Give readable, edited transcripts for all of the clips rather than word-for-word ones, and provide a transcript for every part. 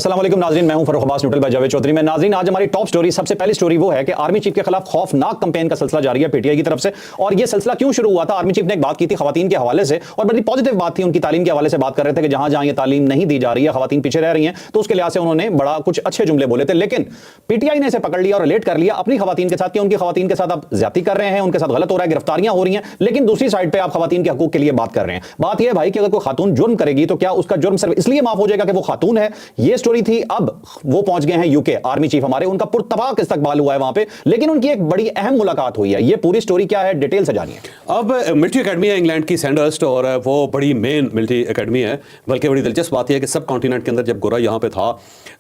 अस्सलाम वालेकुम नाज़रीन, मैं हूं फरूख अब्बास न्यूट्रल बाय जावेद चौधरी में। नाज़रीन, आज हमारी टॉप स्टोरी, सबसे पहली स्टोरी वो है कि आर्मी चीफ के खिलाफ खौफनाक कैंपेन का सिलसिला जारी है पीटीआई की तरफ से। और ये सिलसिला क्यों शुरू हुआ था? आर्मी चीफ ने एक बात की थी खवातीन के हवाले से, और बड़ी पॉजिटिव बात थी। उनकी तालीम के हवाले से बात कर रहे थे कि जहां जहां ये तालीम नहीं दी जा रही है, खवातीन पीछे रह रही हैं, तो उसके लिहाज से उन्होंने बड़ा कुछ अच्छे जुमले बोले थे। लेकिन पीटीआई ने इसे पकड़ लिया और रिलेट कर लिया अपनी खवातीन के साथ कि उनकी खवातीन के साथ आप ज्यादती कर रहे हैं, उनके साथ गलत हो रहा है, गिरफ्तारियां हो रही हैं, लेकिन दूसरी साइड पर आप खवातीन के हकूक के लिए बात कर रहे हैं। बात यह है भाई कि अगर कोई खातून जुर्म करेगी तो क्या उसका जुर्म सिर्फ इसलिए माफ हो जाएगा कि वो खातून है? ये स्टोरी थी। अब वो पहुंच गए हैं यूके, आर्मी चीफ हमारे, उनका पुरतबाक इस्तकबाल हुआ है वहां पे, लेकिन उनकी एक बड़ी अहम मुलाकात हुई है। ये पूरी स्टोरी क्या है, डिटेल से जानिए। अब मिलिट्री एकेडमी है इंग्लैंड की सैंडहर्स्ट, और वो बड़ी मेन मिलिट्री एकेडमी है। बल्कि बड़ी दिलचस्प बात यह है कि सब कॉन्टिनेंट के अंदर जब गोरा यहाँ पे था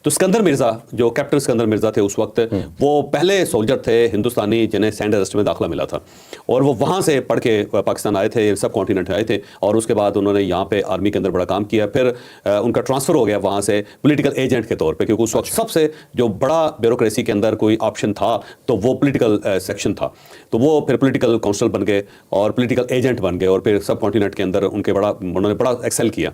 तो सिकंदर मिर्जा, जो कैप्टन सिकंदर मिर्जा थे उस वक्त, वो पहले सोल्जर थे हिंदुस्तानी जिन्हें सैंडहर्स्ट में दाखिला मिला था, और वो वहाँ से पढ़ के पाकिस्तान आए थे, सब कॉन्टिनेंट आए थे, और उसके बाद उन्होंने यहाँ पे आर्मी के अंदर बड़ा काम किया। फिर उनका ट्रांसफ़र हो गया वहाँ से पॉलिटिकल एजेंट के तौर पे, क्योंकि उस वक्त सबसे जो बड़ा ब्यूरोक्रेसी के अंदर कोई ऑप्शन था तो वो पॉलिटिकल सेक्शन था। तो वो फिर पॉलिटिकल काउंसिल बन गए और पॉलिटिकल एजेंट बन गए, और फिर सब कॉन्टिनेंट के अंदर उन्होंने बड़ा एक्सेल किया।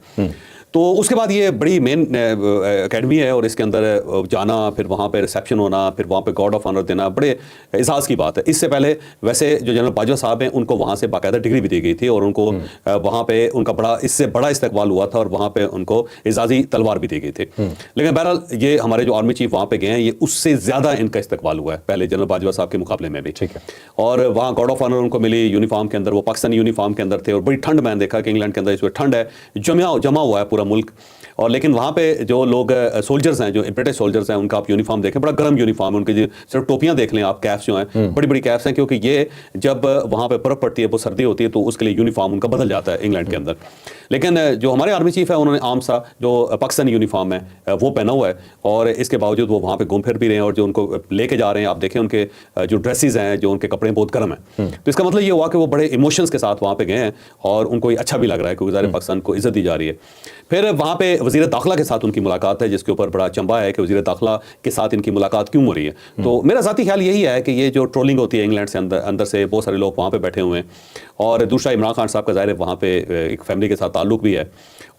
तो उसके बाद ये बड़ी मेन एकेडमी है, और इसके अंदर जाना, फिर वहाँ पे रिसेप्शन होना, फिर वहाँ पे गॉर्ड ऑफ ऑनर देना, बड़े एजाज़ की बात है। इससे पहले वैसे जो जनरल बाजवा साहब हैं उनको वहाँ से बाकायदा डिग्री भी दी गई थी, और उनको वहाँ पे उनका इससे बड़ा इस्तकबाल हुआ था, और वहाँ पे उनको एजाज़ी तलवार भी दी गई थी। लेकिन बहरहाल ये हमारे जो आर्मी चीफ वहाँ पे गए हैं, ये उससे ज़्यादा इनका इस्तकबाल हुआ है पहले जनरल बाजवा साहब के मुकाबले में भी। ठीक है। और वहाँ गॉर्ड ऑफ ऑनर उनको मिली यूनिफॉर्म के अंदर, वो पाकिस्तानी यूनिफॉर्म के अंदर थे, और बड़ी ठंड मैंने देखा कि इंग्लैंड के अंदर इस वक्त ठंड है, जमा हुआ है पूरा मुल्क। और लेकिन वहाँ पे जो लोग सोल्जर्स हैं, जो ब्रिटिश सोल्जर्स हैं, उनका आप यूनिफॉर्म देखें, बड़ा गर्म यूनिफॉर्म है उनकी। सिर्फ टोपियाँ देख लें आप, कैप्स जो हैं बड़ी बड़ी कैप्स हैं, क्योंकि ये जब वहाँ पे बर्फ़ पड़ती है, वो सर्दी होती है, तो उसके लिए यूनिफॉर्म उनका बदल जाता है इंग्लैंड के अंदर। लेकिन जो हमारे आर्मी चीफ है उन्होंने आम सा जो पाकिस्तानी यूनिफॉर्म है वो पहना हुआ है, और इसके बावजूद वो वहाँ पे घूम फिर भी रहे हैं, और जो उनको लेके जा रहे हैं आप देखें, उनके जो ड्रेसेस हैं, जो उनके कपड़े बहुत गर्म हैं। तो इसका मतलब ये हुआ कि वो बड़े इमोशंस के साथ वहाँ पे गए हैं, और उनको ये अच्छा भी लग रहा है, क्योंकि ज़ाहिर पाकिस्तान को इज्जत दी जा रही है। फिर वहाँ पे वज़ीर दाखिला के साथ उनकी मुलाकात है, जिसके ऊपर बड़ा चंबा है कि वज़ीर दाखिला के साथ इनकी मुलाकात क्यों हो रही है। तो मेरा ज़ाती ख्याल यही है कि ये जो ट्रोलिंग होती है इंग्लैंड से अंदर से बहुत सारे लोग वहाँ पे बैठे हुए हैं, और दूसरा इमरान खान साहब का ज़ाहिर है वहाँ पे एक फैमिली के साथ ताल्लुक भी है,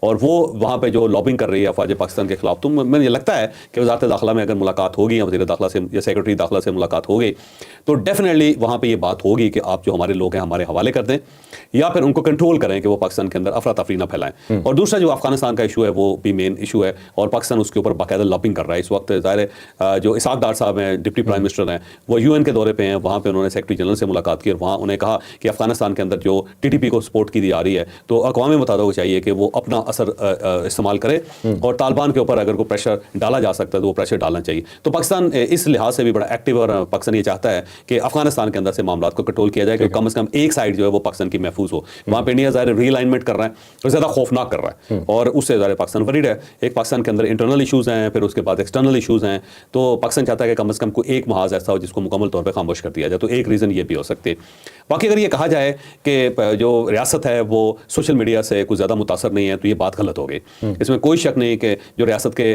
और वो वहाँ पे जो लॉबिंग कर रही है अफवाज पाकिस्तान के खिलाफ। तो मुझे लगता है कि वज़ारत दाखिला में अगर मुलाकात होगी, या वज़ीर दाखिला से या सेक्रेटरी दाखिला से मुलाकात होगी, तो डेफिनेटली वहाँ पे ये बात होगी कि आप जो हमारे लोग हैं हमारे हवाले कर दें, या फिर उनको कंट्रोल करें कि वो पाकिस्तान के अंदर अफरा तफरी ना फैलाएं। और दूसरा जो अफगानिस्तान का इशू है वो भी मेन इशू है, और पाकिस्तान उसके ऊपर बाकायदा लॉबिंग कर रहा है इस वक्त। ज़ाहिर है जो इसाक डार साहब हैं, डिप्टी प्राइम मिनिस्टर हैं, वो यूएन के दौरे पे हैं, वहाँ पे उन्होंने सेक्रेटरी जनरल से मुलाकात की, और वहाँ उन्हें कहा कि अफगानिस्तान के अंदर जो टीटीपी को सपोर्ट की जा रही है, तो अक़वाम मुत्तहिदा को चाहिए कि वो अपना असर इस्तेमाल करे, और तालिबान के ऊपर अगर कोई प्रेशर डाला जा सकता है तो वो प्रेशर डालना चाहिए। तो पाकिस्तान इस लिहाज से भी बड़ा एक्टिव, और पाकिस्तान ये चाहता है कि अफगानिस्तान के अंदर से मामला को कंट्रोल किया जाए, कि कम से कम एक साइड जो है वो पाकिस्तान की महफूज हो। वहाँ पर इंडिया ज़ाहिर रीअलाइनमेंट कर रहा है, और ज़्यादा खौफनाक कर रहा है, और उससे ज़ाहिर पाकिस्तान वरीड है। एक पाकिस्तान के अंदर इंटरनल इशूज़ हैं, फिर उसके बाद एक्सटर्नल इशूज़ हैं, तो पाकिस्तान चाहता है कि कम से कम कोई एक महाज ऐसा हो जिसको मुकम्मल तौर पर खामोश कर दिया जाए। तो एक रीज़न ये भी हो सकती है। बाकी अगर ये कहा जाए कि जो रियासत है वो सोशल मीडिया से कुछ ज़्यादा मुतासर नहीं है, तो ये बात गलत हो गई। इसमें कोई शक नहीं कि जो रियासत के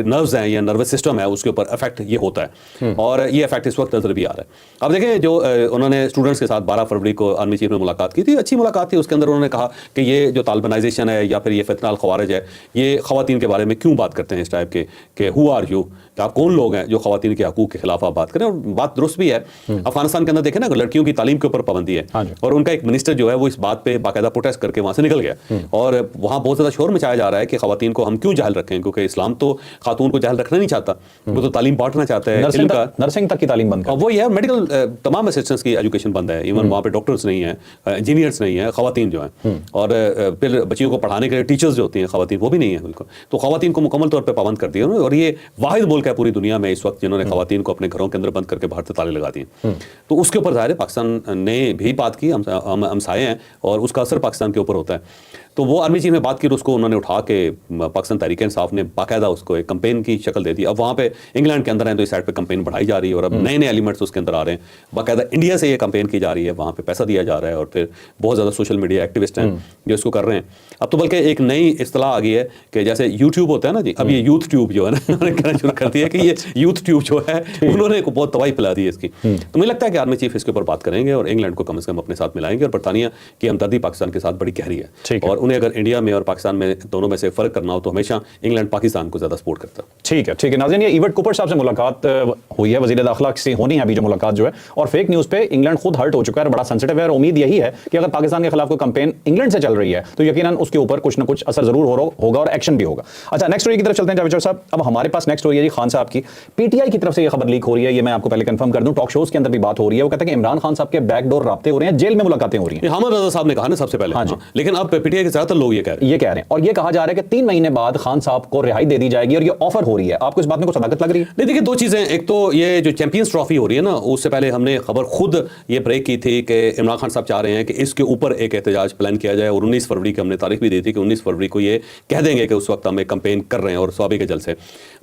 नर्व्स हैं या नर्वस सिस्टम है उसके ऊपर इफेक्ट ये होता है, और ये इफेक्ट इस वक्त नजर भी आ रहा है। अब देखें, जो उन्होंने स्टूडेंट्स के साथ 12 फरवरी को आर्मी चीफ ने मुलाकात की थी, अच्छी मुलाकात थी। उसके अंदर उन्होंने कहा कि ये जो तालिबानाइजेशन है या फिर ये फितना अल ख़वारिज है, ये ख़वातीन के बारे में क्यों बात करते हैं इस टाइप के, कि हु आर यू, आप कौन लोग हैं जो ख़वातीन के हकूक़ के खिलाफ आप बात करें। और बात दुरुस्त भी है। अफगानिस्तान के अंदर देखें ना, लड़कियों की तालीम के ऊपर पाबंदी है, और उनका एक मिनिस्टर जो है वो इस बात पे बाकायदा प्रोटेस्ट करके वहाँ से निकल गया, और वहाँ बहुत ज़्यादा शोर मचाया जा रहा है कि ख़वातीन को हम क्यों जाहिल रखें, क्योंकि इस्लाम तो खातून को जाहिल रखना नहीं चाहता, वो तो तालीम बांटना चाहता है। नर्सिंग तक की तालीम बंद है, वही है, मेडिकल तमाम असिस्टेंट्स की एजुकेशन बंद है, इवन वहाँ पे डॉक्टर्स नहीं है, इंजीनियर्स नहीं है, ख़वातीन जो हैं, और फिर बच्चियों को पढ़ाने के लिए टीचर्स जो होती हैं ख़वातीन, वो भी नहीं है बिल्कुल। तो ख़वातीन को मुकम्मल तौर पर पाबंद कर दिया, और ये वाहिद मुल्क है पूरी दुनिया में इस वक्त जिन्होंने ख़वातीन को अपने घरों के अंदर बंद करके बाहर से ताले लगा दिए। तो उसके ऊपर ज़ाहिर है पाकिस्तान ने भी बात की, हम हमसाए हैं, और उसका असर पाकिस्तान के ऊपर होता है। तो वो आर्मी चीफ ने बात की, तो उसको उन्होंने उठा के पाकिस्तान तहरीक इंसाफ ने बाकायदा उसको एक कैंपेन की शक्ल दे दी। अब वहाँ पे इंग्लैंड के अंदर है तो इस साइड पे कैंपेन बढ़ाई जा रही है, और अब नए नए एलिमेंट्स उसके अंदर आ रहे हैं। बाकायदा इंडिया से ये कैंपेन की जा रही है, वहाँ पे पैसा दिया जा रहा है, और फिर बहुत ज़्यादा सोशल मीडिया एक्टिविस्ट हैं जो इसको कर रहे हैं। अब तो बल्कि एक नई इस्तिलाह आ गई है कि जैसे यूट्यूब होता है ना जी, अब ये यूथ ट्यूब जो है ना, उन्होंने कहना शुरू कर दिया कि ये यूथ ट्यूब जो है उन्होंने बहुत तबाही फैला दी है इसकी। तो मुझे लगता है कि आर्मी चीफ इसके ऊपर बात करेंगे, और इंग्लैंड को कम से कम अपने साथ मिलाएंगे, और बरतानिया की हमदर्दी पाकिस्तान के साथ बड़ी गहरी है, और उन्हें अगर इंडिया में और पाकिस्तान में दोनों में से फ़र्क करना हो तो हमेशा इंग्लैंड पाकिस्तान को ज़्यादा सपोर्ट करता है। ठीक है नाज़रीन, ये इवर्ट कूपर साहब से मुलाकात हुई है, वज़ीर दाखिला से होनी है अभी जो मुलाकात जो है, और फेक न्यूज़ पे इंग्लैंड खुद हर्ट हो चुका है, बड़ा सेंसिटिव है, और उम्मीद यही है कि अगर पाकिस्तान के खिलाफ कोई कैंपेन इंग्लैंड से चल रही है तो यकीनन उसके ऊपर कुछ ना कुछ असर जरूर होगा और एक्शन भी होगा। अच्छा, नेक्स्ट स्टोरी की तरफ चलते हैं जावेद साहब। अब हमारे पास नेक्स्ट स्टोरी है जी खान साहब की। पीटीआई की तरफ से ये खबर लीक हो रही है, ये मैं आपको पहले कंफर्म कर दूं, टॉक शोज के अंदर भी बात हो रही है। वो कहते हैं कि इमरान खान साहब के बैकडोर राब्ते हो रहे हैं, जेल में मुलाकातें हो रही हैं। हामिद रजा साहब ने कहा ना सबसे पहले। हाँ जी। लेकिन अब पीटीआई के ज्यादातर लोग ये कह रहे हैं और ये कहा जा रहा है कि 3 महीने बाद खान साहब को रिहाई दे दी जाएगी, और ये ऑफर हो रही है। आपको इस बात में कुछ सदाकत लग रही है? नहीं, देखिए दो चीजें, एक तो ये जो चैंपियंस ट्रॉफी हो रही है ना, उससे पहले हमने खबर खुद ये ब्रेक की थी कि इमरान खान साहब चाह रहे हैं कि इसके ऊपर एक एहतजाज प्लान किया जाए, और 19 फरवरी की हमने तारीख भी दी थी कि 19 फरवरी को ये कह देंगे कि उस वक्त हमें कैंपेन कर रहे हैं और स्वाभाविक जल से।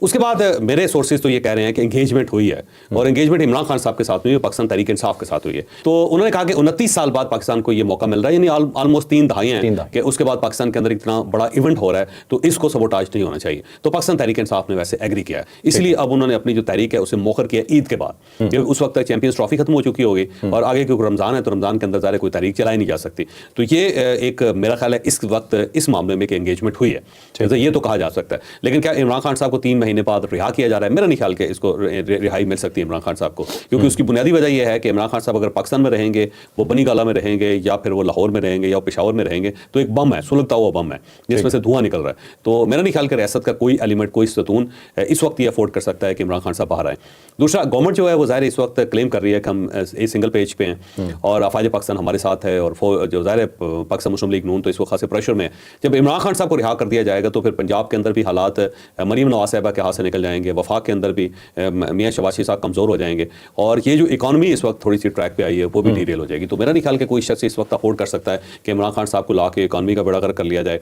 उसके बाद मेरे सोर्सेज तो ये कह रहे हैं कि एंगेजमेंट हुई है, और एंगेजमेंट इमरान खान साहब के साथ हुई है, पाकिस्तान तहरीक इंसाफ के साथ हुई है। तो उन्होंने कहा कि 29 साल बाद पाकिस्तान को ये मौका मिल रहा है, यानी ऑलमोस्ट 3 दहाइयां हैं कि उसके बाद पाकिस्तान के अंदर इतना बड़ा इवेंट हो रहा है, तो इसको सबोटाज नहीं होना चाहिए। तो पाकिस्तान तहरीक इंसाफ ने वैसे एग्री किया है, इसलिए अब उन्होंने अपनी जो तहरीक है उसे मौखर किया ईद के बाद, क्योंकि उस वक्त तक चैंपियंस ट्रॉफी खत्म हो चुकी होगी, और आगे क्योंकि रमजान है तो रमजान के अंदर ज़ाहिर कोई तारीख चलाई नहीं जा सकती। तो ये एक मेरा ख्याल है इस वक्त इस मामले में एंगेजमेंट हुई है, तो ये तो कहा जा सकता है। लेकिन क्या इमरान खान साहब को 3 महीने बाद रिहा किया जा रहा है? मेरा नहीं ख्याल कि इसको रिहाई मिल सकती है इमरान खान साहब को, क्योंकि उसकी बुनियादी वजह यह है कि इमरान खान साहब अगर पाकिस्तान में रहेंगे, वो बनी गाला में रहेंगे, या फिर वो लाहौर में रहेंगे, या पेशावर में रहेंगे, तो एक बम है, सुलगता हुआ बम है जिसमें से धुआं निकल रहा है। तो मेरा नहीं ख्याल कि रियासत का कोई एलिमेंट, कोई सतून इस वक्त ये अफोर्ड कर सकता है कि इमरान खान साहब बाहर आए। दूसरा, गवर्नमेंट जो है वो ज़ाहिर इस वक्त क्लेम कर रही है कि हम एक सिंगल पेज पे हैं और अफवाज पाकिस्तान हमारे साथ है, और जो ज़ाहिर पाकिस्तान मुस्लिम लीग नून तो इस वक्त खासे प्रेशर में है। जब इमरान खान साहब को रिहा कर दिया जाएगा तो फिर पंजाब के अंदर भी हालात मरीम नवाज साहबा के हाथ से निकल जाएंगे, वफाक के अंदर भी मियाँ शहबाज शरीफ साहब कमज़ोर हो जाएंगे, और ये जो इकॉनमी इस वक्त थोड़ी सी ट्रैक पे आई है वो भी डीरेल हो जाएगी। तो मेरा नहीं ख्याल कि कोई शख्स इस वक्त अफोर्ड कर सकता है कि इमरान खान साहब को ला के इकॉनमी का बेड़ा गर्क कर लिया जाए,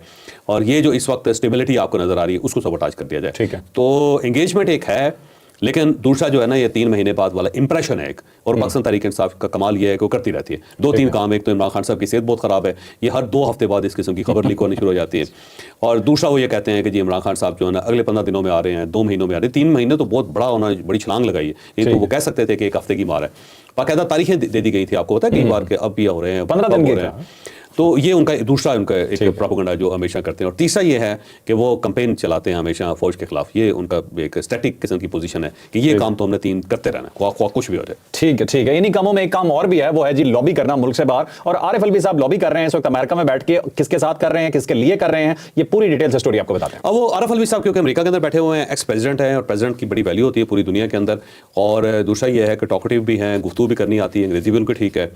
और ये जो इस वक्त स्टेबिलिटी आपको नजर आ रही है उसको सबोटाज कर दिया जाए। ठीक है, तो एंगेजमेंट एक है, लेकिन दूसरा जो है ना, ये 3 महीने बाद वाला इंप्रेशन है एक, और पाकिस्तान तहरीक इंसाफ का कमाल ये है कि वो करती रहती है 2-3 काम। एक तो इमरान खान साहब की सेहत बहुत ख़राब है, ये हर 2 हफ्ते बाद इस किस्म की खबर लीक होनी शुरू हो जाती है, और दूसरा वो ये कहते हैं कि जी इमरान खान साहब जो है ना अगले 15 दिनों में आ रहे हैं, 2 महीनों में आ रहे हैं। 3 महीने तो बहुत बड़ा होना, बड़ी छलांग लगाई है। ये तो वो कह सकते थे कि 1 हफ्ते की मार है, बाकायदा तारीखें दे दी गई थी, आपको पता है कई बार के अब ये हो रहे हैं 15 दिन के। तो ये उनका दूसरा उनका एक प्रोपेगेंडा जो हमेशा करते हैं। और तीसरा ये है कि वो कैंपेन चलाते हैं हमेशा फौज के खिलाफ, ये उनका एक स्टैटिक किस्म की पोजीशन है कि ये काम तो हमने 3 करते रहना, ख्वाह कुछ भी हो जाए। ठीक है। इन्हीं कामों में एक काम और भी है, वो है जी लॉबी करना मुल्क से बाहर, और आरिफ अलवी साहब लॉबी कर रहे हैं इस वक्त अमेरिका में बैठ के। किसके साथ कर रहे हैं, किसके लिए कर रहे हैं, ये पूरी डिटेल से स्टोरी आपको बताते हैं। अब वो आरिफ अलवी साहब क्योंकि अमेरिका के अंदर बैठे हुए हैं, एक्स प्रेसिडेंट हैं, और प्रेसिडेंट की बड़ी वैल्यू होती है पूरी दुनिया के अंदर, और दूसरा ये है कि टॉकेटिव भी हैं, गुफ्तगू भी करनी आती है, अंग्रेजी भी उनको ठीक है।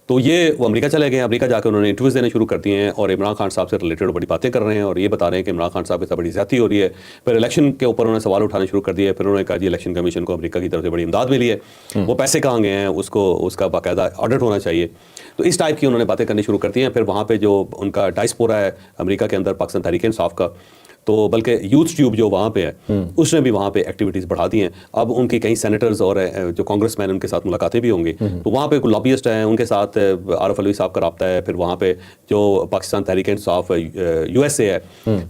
तो ये वो अमेरिका चले गए, अमेरिका जाकर उन्होंने इंटरव्यूज़ देने शुरू कर दिए हैं, और इमरान खान साहब से रिलेटेड बड़ी बातें कर रहे हैं, और ये बता रहे हैं कि इमरान खान साहब के साथ बड़ी ज़्यादती हो रही है। फिर इलेक्शन के ऊपर उन्होंने सवाल उठाने शुरू कर दिए, फिर उन्होंने कहा जी इलेक्शन कमीशन को अमेरिका की तरफ से बड़ी इमदाद मिली है, वो पैसे कहाँ गए हैं, उसका बाकायदा ऑडिट होना चाहिए। तो इस टाइप की उन्होंने बातें करनी शुरू कर दी हैं। फिर वहाँ पर जो उनका डायस्पोरा है अमेरिका के अंदर पाकिस्तान तहरीक इंसाफ का, तो बल्कि यूथ ट्यूब जो वहाँ पे है उसने भी वहाँ पे एक्टिविटीज़ बढ़ा दी हैं। अब उनकी कई सेनेटर्स और जो कांग्रेसमैन उनके साथ मुलाकातें भी होंगी, तो वहाँ पे कोई लॉबियस्ट हैं, उनके साथ आरिफ अलवी साहब का रब्ता है। फिर वहाँ पे जो पाकिस्तान तहरीक इंसाफ USA है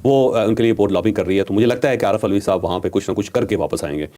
वो उनके लिए बहुत लॉबिंग कर रही है। तो मुझे लगता है कि आरिफ अलवी साहब वहाँ पे कुछ ना कुछ करके वापस आएंगे।